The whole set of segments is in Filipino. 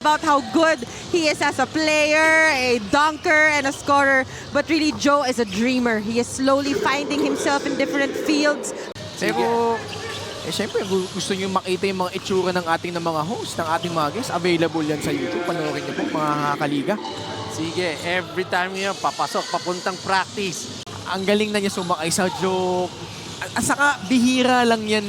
about how good he is as a player, a dunker, and a scorer. But really, Joe is a dreamer. He is slowly finding himself in different fields. Pero, syempre, gusto nyo makita yung mga itsura ng ating mga host, ng ating mga guests. Available yan sa YouTube. Panoorin nyo po, mga kaliga. Sige, every time ngayon, papasok, papuntang practice. Ang galing na niya sumakay sa joke. At saka, bihira lang yan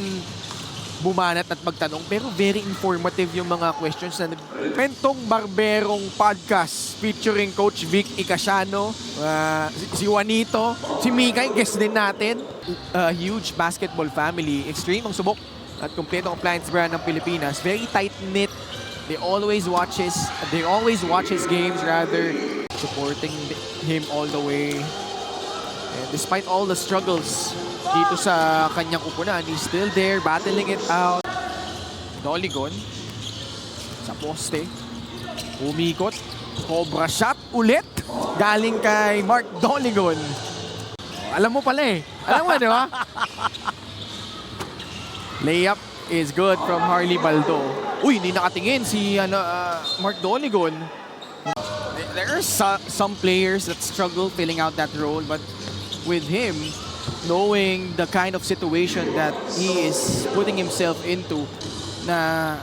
bumanat at magtanong. Pero very informative yung mga questions na Pentong Barberong Podcast featuring Coach Vic Icasiano, si Juanito, si Mikay, guest din natin. A huge basketball family. Extreme ang subok at kompletong appliance brand ng Pilipinas. Very tight-knit. They always watch his games rather, supporting him all the way. And despite all the struggles dito sa kanyang kupunan, he's still there, battling it out. Doligon sa poste. Umikot. Cobra shot ulit. Galing kay Mark Doligon. Alam mo pala eh. Alam mo, di ba? Layup is good from Harley Baldo. Uy, hindi nakatingin si Mark Doligon. There are some players that struggle filling out that role, but with him, knowing the kind of situation that he is putting himself into, na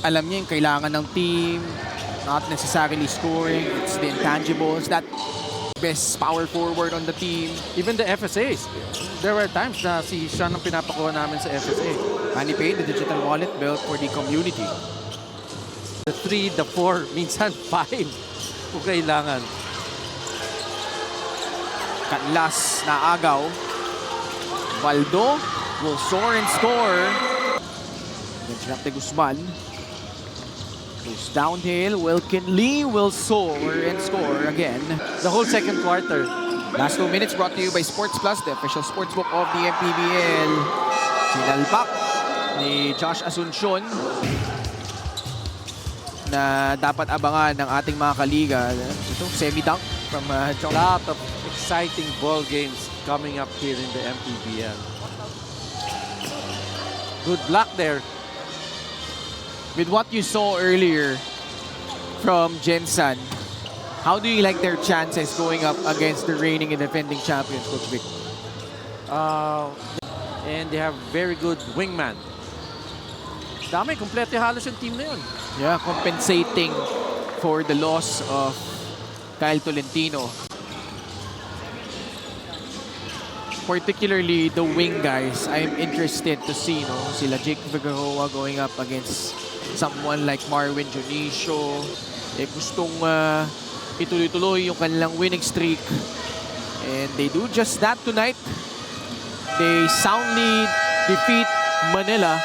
alam niya yung kailangan ng team, not necessarily scoring, it's the intangibles, that best power forward on the team. Even the FSAs. There were times na si Sean ang pinapakuha namin sa FSA. Manny Pay, the digital wallet built for the community. The 3, the 4, minsan 5 kung kailangan. Kanlas na agaw. Baldo will soar and score. Against de Guzman. Goes downhill. Wilkin Lee will soar and score again. The whole second quarter. Last 2 minutes brought to you by Sports Plus, the official sportsbook of the MPBL. Sinalpak ni Josh Asuncion na dapat abangan ng ating mga kaliga. Ito, semi-dunk from John. A lot of exciting ball games coming up here in the MPBL. Good luck there. With what you saw earlier from Jensen, how do you like their chances going up against the reigning and defending champions, Coach Vic? And they have very good wingman. Dami, kompleto halos yung team na yun. Yeah, compensating for the loss of Kyle Tolentino. Particularly the wing guys, I'm interested to see sila Jake Figueroa going up against someone like Marwin Junicio. Gustong ituloy-tuloy yung kanilang winning streak. And they do just that tonight. They soundly defeat Manila